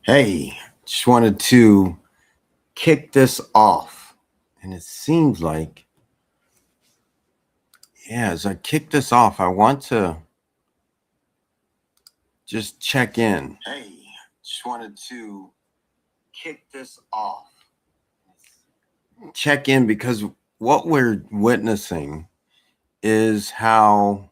Hey, just wanted to kick this off. And it seems like, as I kick this off, I want to just check in. Hey, just wanted to kick this off. Check in because what we're witnessing is how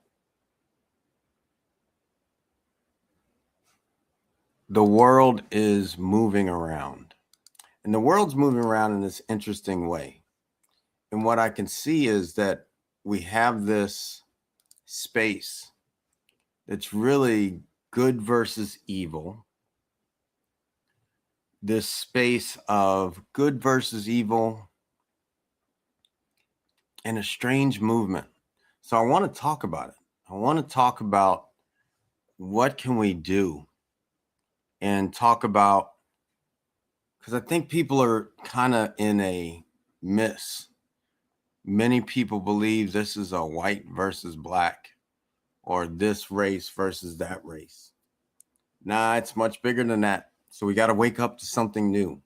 the world is moving around. And the world's moving around in this interesting way. And what I can see is that we have this space that's really good versus evil. This space of good versus evil and a strange movement. So I want to talk about it. I want to talk about what can we do and talk about, because I think people are kind of in a miss. Many people believe this is a white versus black or this race versus that race. Nah, it's much bigger than that. So we got to wake up to something new,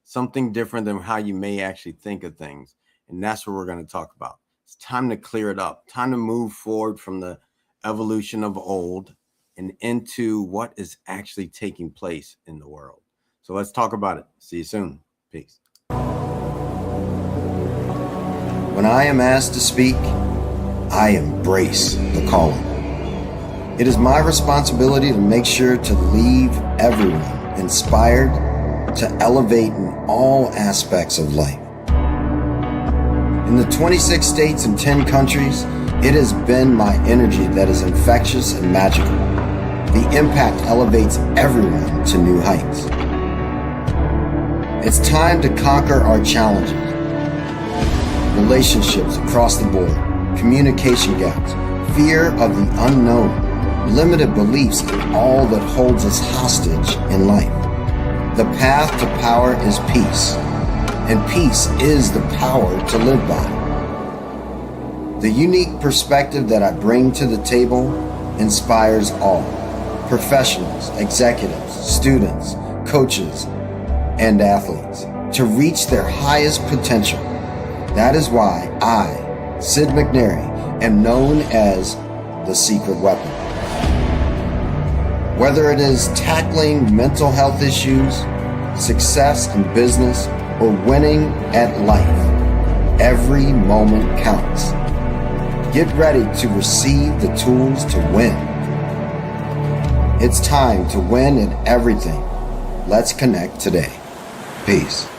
something different than how you may actually think of things. And that's what we're going to talk about. It's time to clear it up, time to move forward from the evolution of old and into what is actually taking place in the world. So let's talk about it. See you soon. Peace. When I am asked to speak, I embrace the calling. It is my responsibility to make sure to leave everyone inspired to elevate in all aspects of life. In the 26 states and 10 countries, it has been my energy that is infectious and magical. The impact elevates everyone to new heights. It's time to conquer our challenges. Relationships across the board, communication gaps, fear of the unknown, limited beliefs in all that holds us hostage in life. The path to power is peace, and peace is the power to live by. The unique perspective that I bring to the table inspires all, professionals, executives, students, coaches, and athletes to reach their highest potential. That is why I, Sid McNairy, am known as the secret weapon. Whether it is tackling mental health issues, success in business, or winning at life, every moment counts. Get ready to receive the tools to win. It's time to win at everything. Let's connect today. Peace.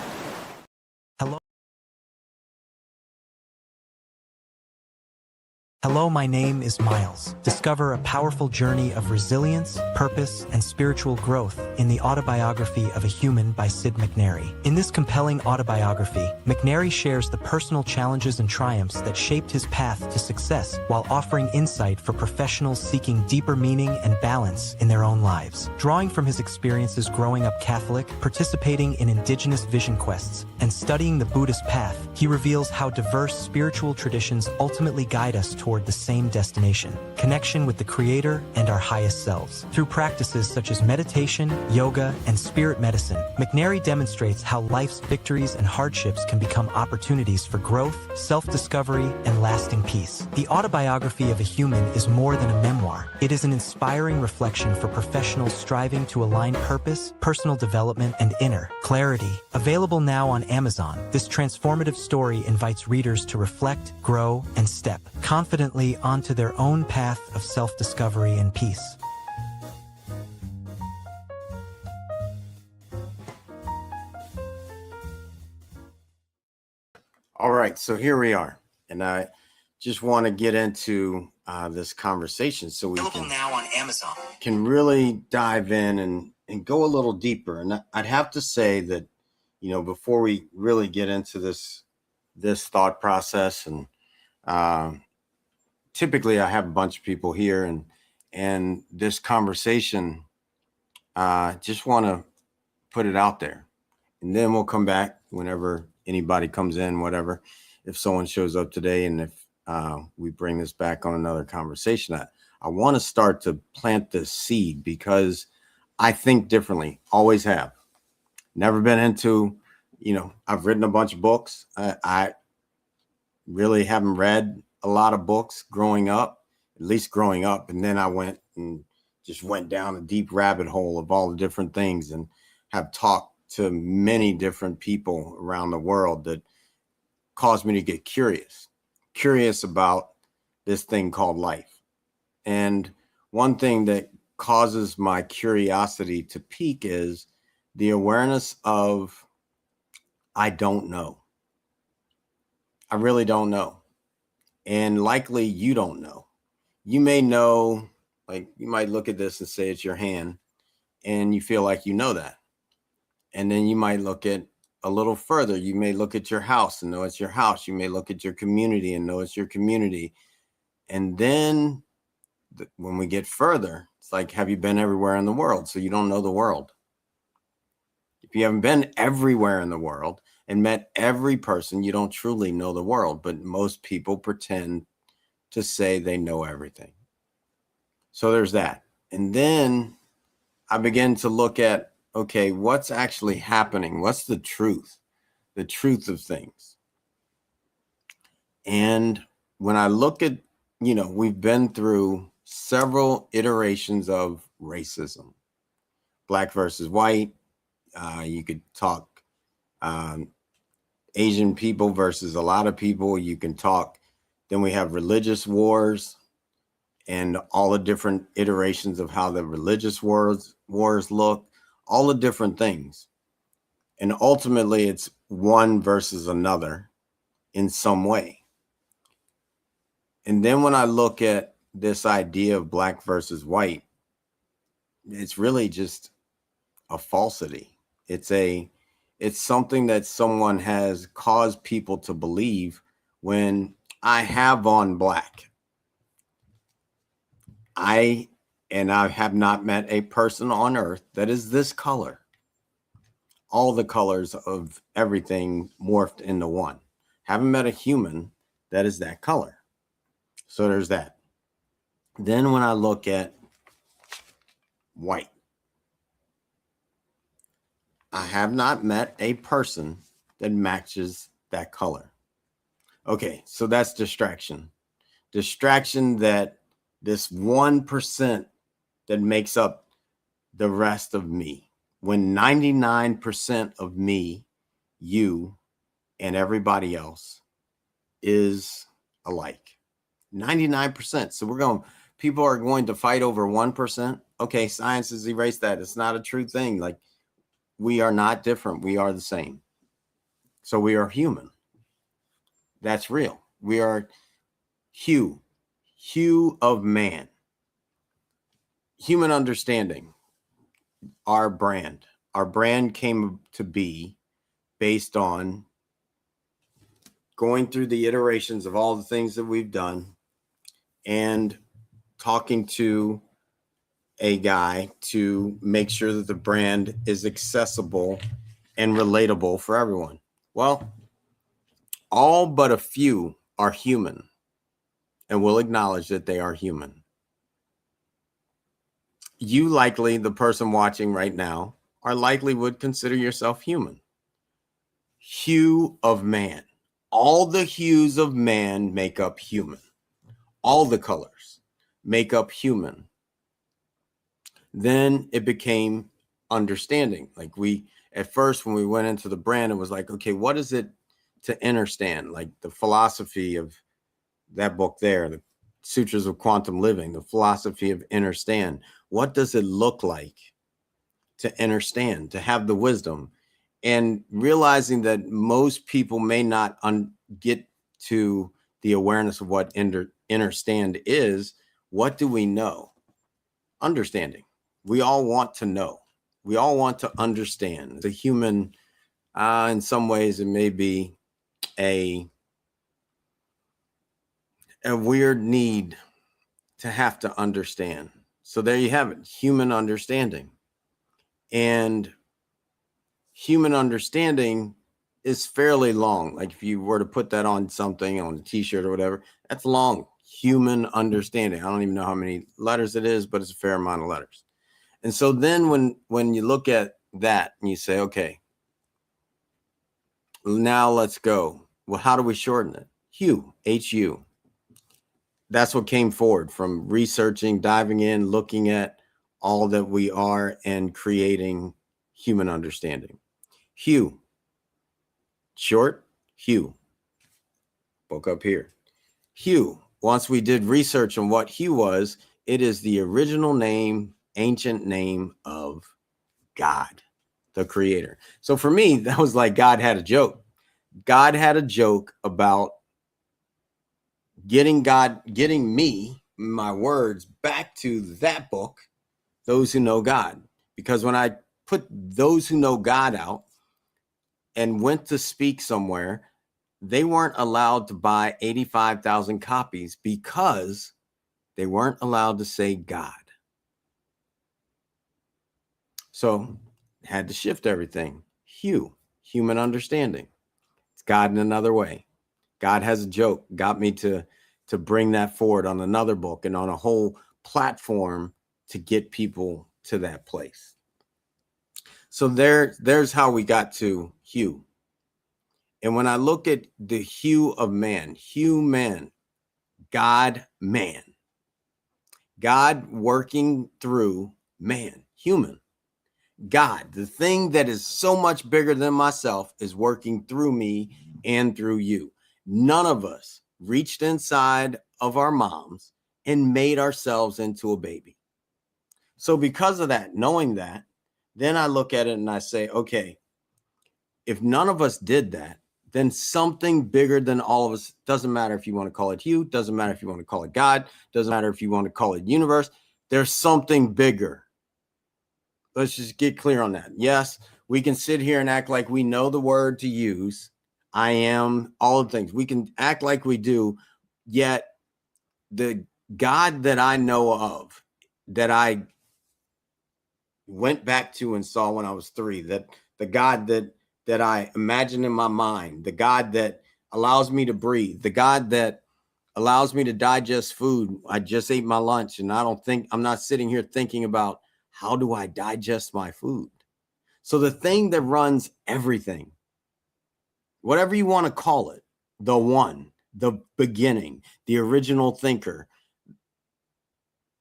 Hello, my name is Miles. Discover a powerful journey of resilience, purpose, and spiritual growth in the autobiography of a human by Sid McNairy. In this compelling autobiography, McNairy shares the personal challenges and triumphs that shaped his path to success while offering insight for professionals seeking deeper meaning and balance in their own lives. Drawing from his experiences growing up Catholic, participating in indigenous vision quests, and studying the Buddhist path, he reveals how diverse spiritual traditions ultimately guide us toward the same destination: connection with the Creator and our highest selves. Through practices such as meditation, yoga, and spirit medicine, McNairy demonstrates how life's victories and hardships can become opportunities for growth, self-discovery, and lasting peace. The autobiography of a human is more than a memoir. It is an inspiring reflection for professionals striving to align purpose, personal development, and inner clarity. Available now on Amazon, this transformative story invites readers to reflect, grow, and step confidently onto their own path of self-discovery and peace. All right, so here we are, and I just want to get into this conversation so we Available now on Amazon. Can really dive in and go a little deeper. And I'd have to say that, before we really get into this thought process, and typically I have a bunch of people here, and this conversation, just want to put it out there, and then we'll come back whenever anybody comes in, whatever, if someone shows up today, and if we bring this back on another conversation. I want to start to plant this seed because I think differently, always have. Never been into, I've written a bunch of books. I really haven't read a lot of books growing up, at least growing up. And then I went and just went down a deep rabbit hole of all the different things and have talked to many different people around the world that caused me to get curious about this thing called life. And one thing that causes my curiosity to peak is the awareness of I don't know. I really don't know. And likely you don't know. You may know, like you might look at this and say it's your hand and you feel like you know that. And then you might look at a little further. You may look at your house and know it's your house. You may look at your community and know it's your community. And then when we get further, it's like, have you been everywhere in the world? So you don't know the world. If you haven't been everywhere in the world and met every person, you don't truly know the world. But most people pretend to say they know everything. So there's that. And then I begin to look at, okay, what's actually happening? What's the truth of things? And when I look at, we've been through several iterations of racism, black versus white. You could talk Asian people versus a lot of people. You can talk, then we have religious wars and all the different iterations of how the religious wars look, all the different things. And ultimately it's one versus another in some way. And then when I look at this idea of black versus white, it's really just a falsity. It's something that someone has caused people to believe. When I have on black, I have not met a person on earth that is this color. All the colors of everything morphed into one. Haven't met a human that is that color. So there's that. Then when I look at white, I have not met a person that matches that color. Okay, so that's distraction. Distraction that this 1% that makes up the rest of me, when 99% of me, you, and everybody else is alike. 99%. So people are going to fight over 1%. Okay, science has erased that. It's not a true thing. Like, we are not different. We are the same. So we are human. That's real. We are hue of man. Human understanding. Our brand came to be based on going through the iterations of all the things that we've done and talking to a guy to make sure that the brand is accessible and relatable for everyone. Well, all but a few are human and will acknowledge that they are human. You likely, the person watching right now, are likely would consider yourself human. Hue of man. All the hues of man make up human. All the colors make up human. Then it became understanding. Like at first, when we went into the brand, it was like, okay, what is it to InnerStand? Like the philosophy of that book there, the Sutras of Quantum Living, the philosophy of InnerStand. What does it look like to InnerStand, to have the wisdom? And realizing that most people may not get to the awareness of what InnerStand is. What do we know? Understanding. We all want to know. We all want to understand. The human, in some ways, it may be a weird need to have to understand. So there you have it, human understanding. And human understanding is fairly long. Like if you were to put that on something, on a t-shirt or whatever, that's long. Human understanding. I don't even know how many letters it is, but it's a fair amount of letters. And so then when you look at that and you say, okay, now let's go. Well, how do we shorten it? HU, HU. That's what came forward from researching, diving in, looking at all that we are and creating human understanding. HU, short, HU. Spoke up here. HU, once we did research on what HU was, it is the original name, ancient name of God, the creator. So for me, that was like God had a joke. God had a joke about getting me, my words, back to that book, Those Who Know God. Because when I put Those Who Know God out and went to speak somewhere, they weren't allowed to buy 85,000 copies because they weren't allowed to say God. So had to shift everything. HU, human understanding. It's God in another way. God has a joke. Got me to bring that forward on another book and on a whole platform to get people to that place. So there's how we got to HU. And when I look at the HU of man, human, God, man, God working through man, human. God, the thing that is so much bigger than myself, is working through me and through you. None of us reached inside of our moms and made ourselves into a baby. So because of that, knowing that, then I look at it and I say, okay, if none of us did that, then something bigger than all of us, doesn't matter if you want to call it you, doesn't matter if you want to call it God, doesn't matter if you want to call it universe, there's something bigger. Let's just get clear on that. Yes, we can sit here and act like we know the word to use. I am, all the things. We can act like we do, yet the God that I know of, that I went back to and saw when I was 3, that the God that I imagine in my mind, the God that allows me to breathe, the God that allows me to digest food. I just ate my lunch and I'm not sitting here thinking about how do I digest my food. So the thing that runs everything, whatever you want to call it, the one, the beginning, the original thinker,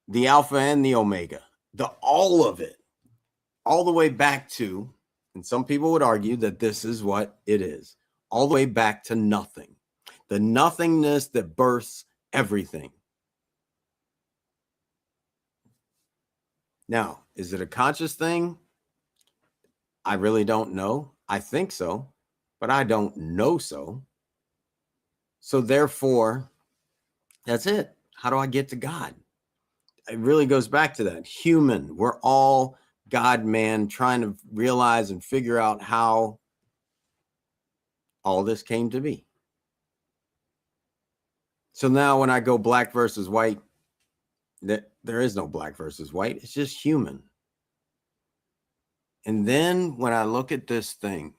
the alpha and the omega, the all of it, all the way back to, and some people would argue that this is what it is, all the way back to nothing, the nothingness that births everything. Now, is it a conscious thing? I really don't know. I think so, but I don't know so. So therefore, that's it. How do I get to God? It really goes back to that. Human. We're all God, man, trying to realize and figure out how all this came to be. So now when I go black versus white, there is no black versus white. It's just human. And then when I look at this thing,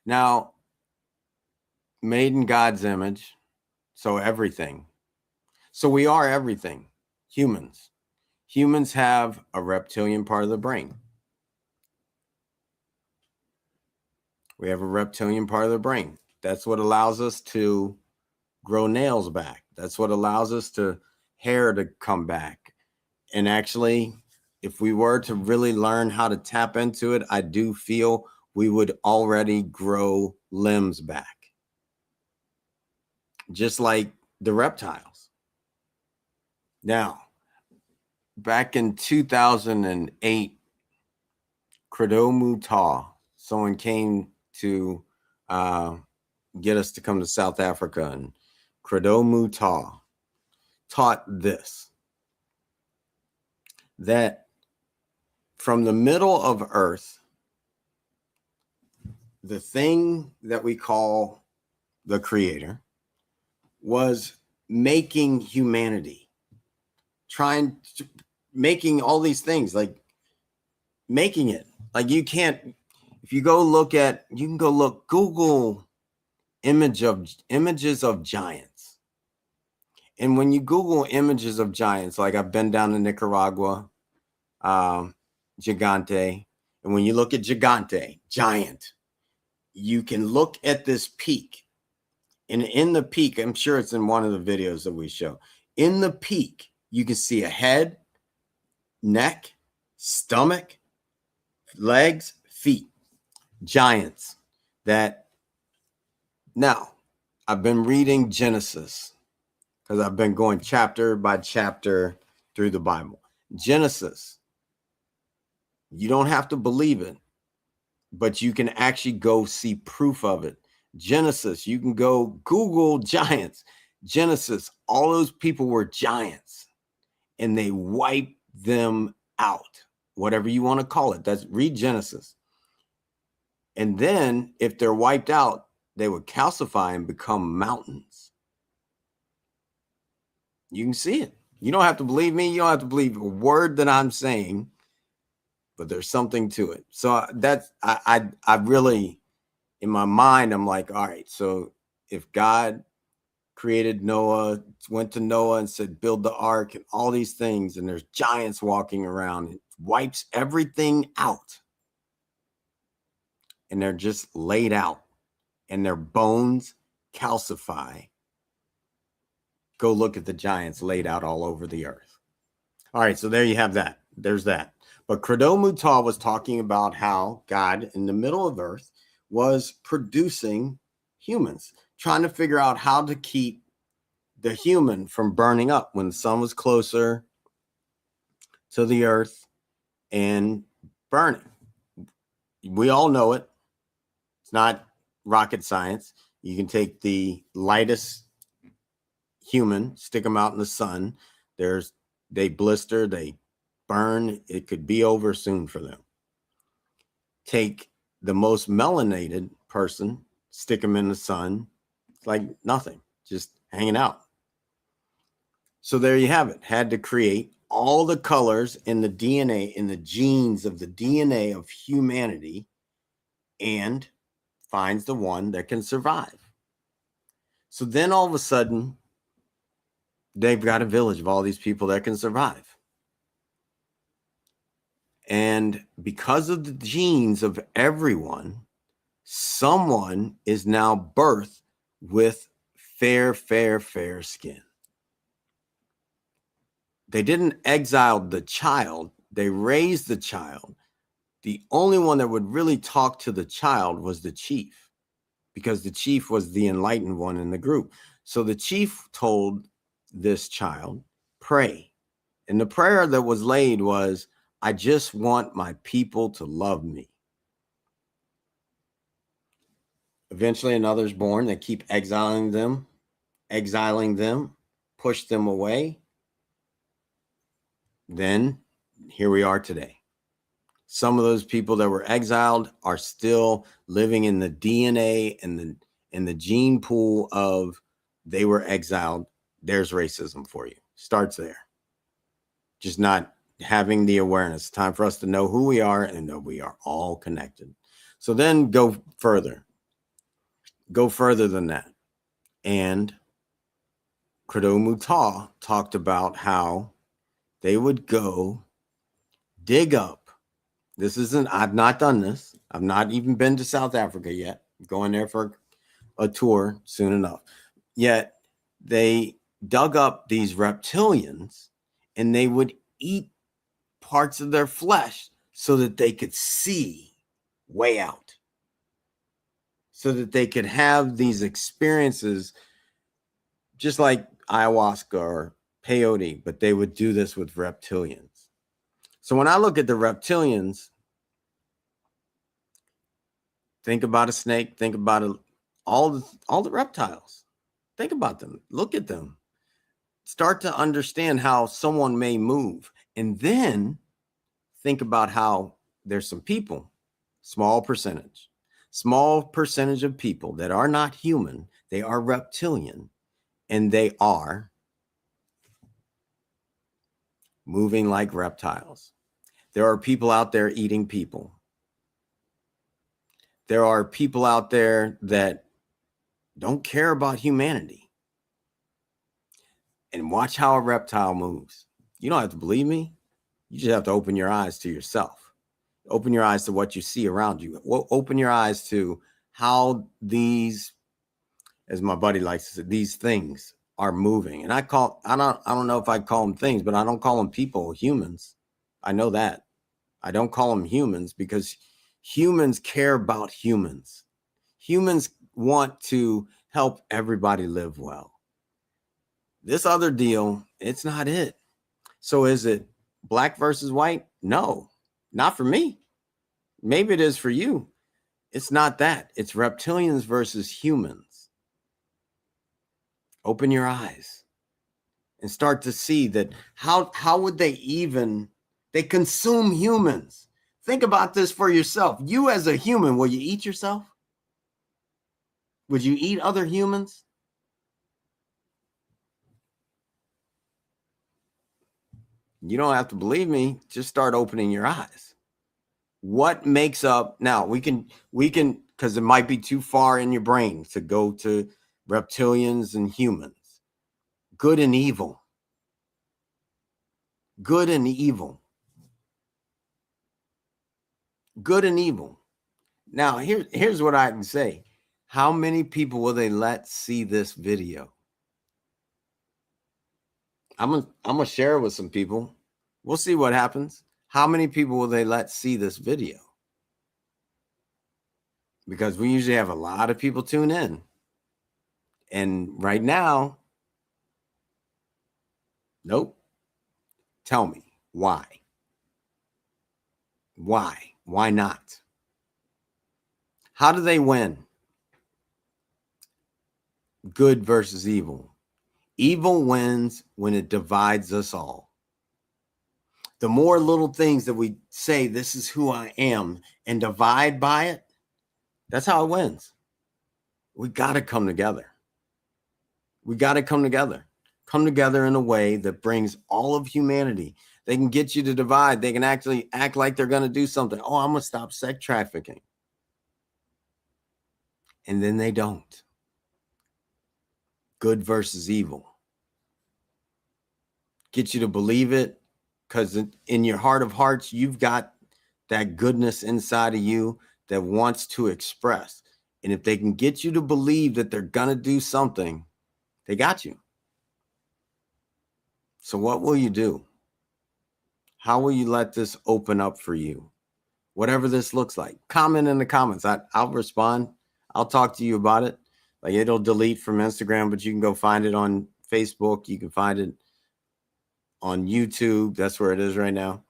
now, made in God's image, so everything. So we are everything, humans. Humans have a reptilian part of the brain. We have a reptilian part of the brain. That's what allows us to grow nails back. That's what allows us to hair to come back. And actually, if we were to really learn how to tap into it, I do feel we would already grow limbs back. Just like the reptiles. Now, back in 2008, Credo Muta, someone came to get us to come to South Africa, and Credo Muta taught this, that from the middle of Earth, the thing that we call the creator was making humanity, making all these things, like making it. Like you can't, if you go look at, you can go look, Google images of giants. And when you Google images of giants, like I've been down to Nicaragua, Gigante. And when you look at Gigante, giant, you can look at this peak. And in the peak, I'm sure it's in one of the videos that we show. In the peak, you can see a head, neck, stomach, legs, feet. Giants. That now, I've been reading Genesis because I've been going chapter by chapter through the Bible. Genesis, you don't have to believe it, but you can actually go see proof of it. Genesis, you can go Google giants. Genesis, all those people were giants and they wiped them out, whatever you want to call it. That's read Genesis. And then if they're wiped out, they would calcify and become mountains. You can see it. You don't have to believe me. You don't have to believe a word that I'm saying, but there's something to it. So that's, I really, in my mind, I'm like, all right, so if God created Noah, went to Noah and said, build the ark and all these things, and there's giants walking around, it wipes everything out. And they're just laid out and their bones calcify. Go look at the giants laid out all over the earth. All right, so there you have that. There's that. But Credo Mutal was talking about how God in the middle of earth was producing humans, trying to figure out how to keep the human from burning up when the sun was closer to the earth and burning. We all know it. It's not rocket science. You can take the lightest human, stick them out in the sun. They blister, they burn. It could be over soon for them. Take the most melanated person, stick them in the sun. It's like nothing, just hanging out. So there you have it. Had to create all the colors in the DNA, in the genes of the DNA of humanity, and finds the one that can survive. So then all of a sudden, they've got a village of all these people that can survive. And because of the genes of everyone, someone is now birthed with fair skin. They didn't exile the child. They raised the child. The only one that would really talk to the child was the chief, because the chief was the enlightened one in the group. So the chief told this child, pray. And the prayer that was laid was, I just want my people to love me. Eventually another's born. They keep exiling them, push them away. Then here we are today. Some of those people that were exiled are still living in the DNA and the gene pool of they were exiled. There's racism for you. Starts there. Just not having the awareness. Time for us to know who we are and that we are all connected. So then go further. Go further than that. And Credo Mutal talked about how they would go dig up. I've not done this. I've not even been to South Africa yet. I'm going there for a tour soon enough. Yet they dug up these reptilians and they would eat parts of their flesh so that they could see way out, so that they could have these experiences just like ayahuasca or peyote, but they would do this with reptilians. So when I look at the reptilians, think about a snake, think about all the reptiles. Think about them. Look at them. Start to understand how someone may move. And then think about how there's some people, small percentage of people that are not human. They are reptilian, and they are moving like reptiles. There are people out there eating people. There are people out there that don't care about humanity. And watch how a reptile moves. You don't have to believe me. You just have to open your eyes to yourself. Open your eyes to what you see around you. Open your eyes to how these, as my buddy likes to say, these things are moving. And I don't know if I call them things, but I don't call them people, humans. I know that. I don't call them humans because humans care about humans. Humans want to help everybody live well. This other deal, it's not it. So is it black versus white? No, not for me. Maybe it is for you. It's not that. It's reptilians versus humans. Open your eyes and start to see that how would they consume humans. Think about this for yourself. You as a human, will you eat yourself? Would you eat other humans? You don't have to believe me. Just start opening your eyes. What makes up now? We can because it might be too far in your brain to go to reptilians and humans. Good and evil. Good and evil. Good and evil. Now, here's what I can say. How many people will they let see this video? I'm gonna share it with some people. We'll see what happens. How many people will they let see this video? Because we usually have a lot of people tune in. And right now, nope. Tell me why. Why? Why not? How do they win? Good versus evil. Evil wins when it divides us all. The more little things that we say, this is who I am, and divide by it, that's how it wins. We got to come together. We got to come together. Come together in a way that brings all of humanity. They can get you to divide. They can actually act like they're going to do something. Oh, I'm going to stop sex trafficking. And then they don't. Good versus evil. Get you to believe it because in your heart of hearts, you've got that goodness inside of you that wants to express. And if they can get you to believe that they're going to do something, they got you. So what will you do? How will you let this open up for you? Whatever this looks like, comment in the comments. I'll respond. I'll talk to you about it. Like it'll delete from Instagram, but you can go find it on Facebook. You can find it on YouTube. That's where it is right now.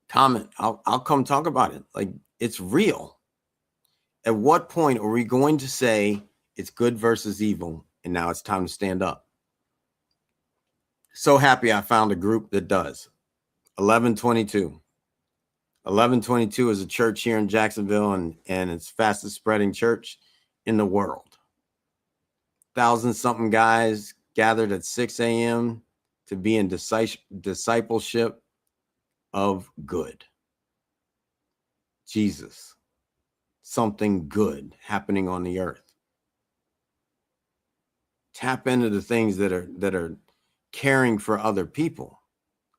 Comment. I'll come talk about it. Like it's real. At what point are we going to say it's good versus evil and now it's time to stand up? So happy I found a group that does. 1122. 1122 is a church here in Jacksonville, and it's fastest spreading church in the world. 1,000-something guys gathered at 6 a.m. to be in discipleship of good. Jesus. Something good happening on the earth. Tap into the things that are caring for other people.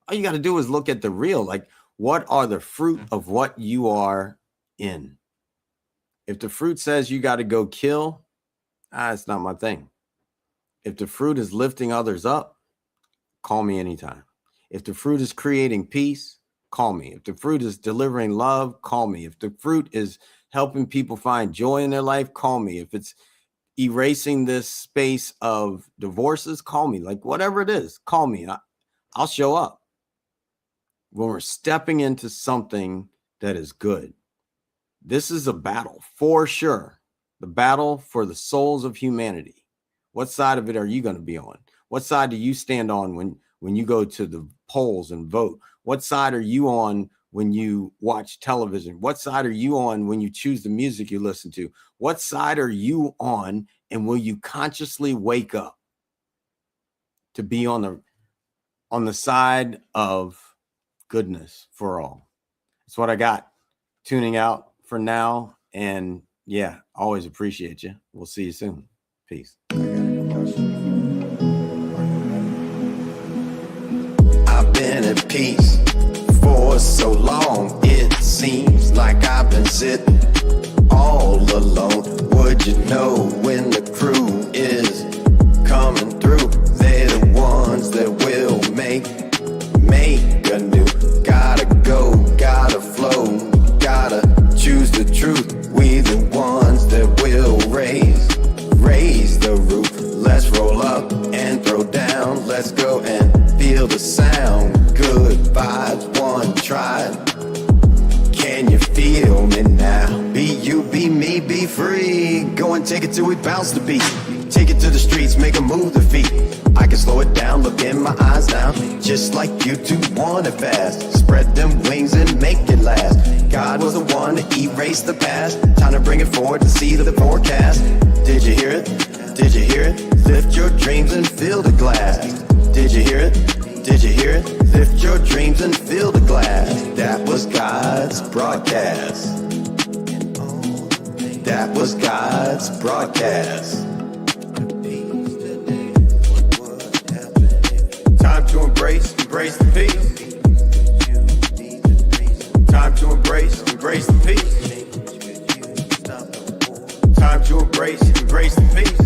All you got to do is look at the real, like what are the fruit of what you are in? If the fruit says you got to go kill, it's not my thing. If the fruit is lifting others up, call me anytime. If the fruit is creating peace, call me. If the fruit is delivering love, call me. If the fruit is helping people find joy in their life, call me. If it's erasing this space of divorces, call me. Like whatever it is, call me. I'll show up. When we're stepping into something that is good. This is a battle for sure. The battle for the souls of humanity. What side of it are you going to be on? What side do you stand on when you go to the polls and vote? What side are you on when you watch television? What side are you on when you choose the music you listen to? What side are you on, and will you consciously wake up to be on the side of goodness for all? That's what I got. Tuning out for now. And yeah, always appreciate you. We'll see you soon. Peace. I've been at peace. peace. For so long, it seems like I've been sitting all alone. Would you know when the crew is coming through? They're the ones that will make anew. Gotta go, gotta flow, gotta choose the truth. We the ones that will raise the roof. Let's roll up and throw down. Let's go and feel the sound. Good vibes, one try. Can you feel me now? Be you, be me, be free. Go and take it till we bounce the beat. Take it to the streets, make 'em move the feet. I can slow it down, look in my eyes now. Just like you two want it fast. Spread them wings and make it last. God was the one to erase the past. Time to bring it forward to see the forecast. Did you hear it? Did you hear it? Lift your dreams and fill the glass. Did you hear it? Did you hear it? Lift your dreams and fill the glass. That was God's broadcast. That was God's broadcast. Time to embrace the peace. Time to embrace the peace. Time to embrace the peace.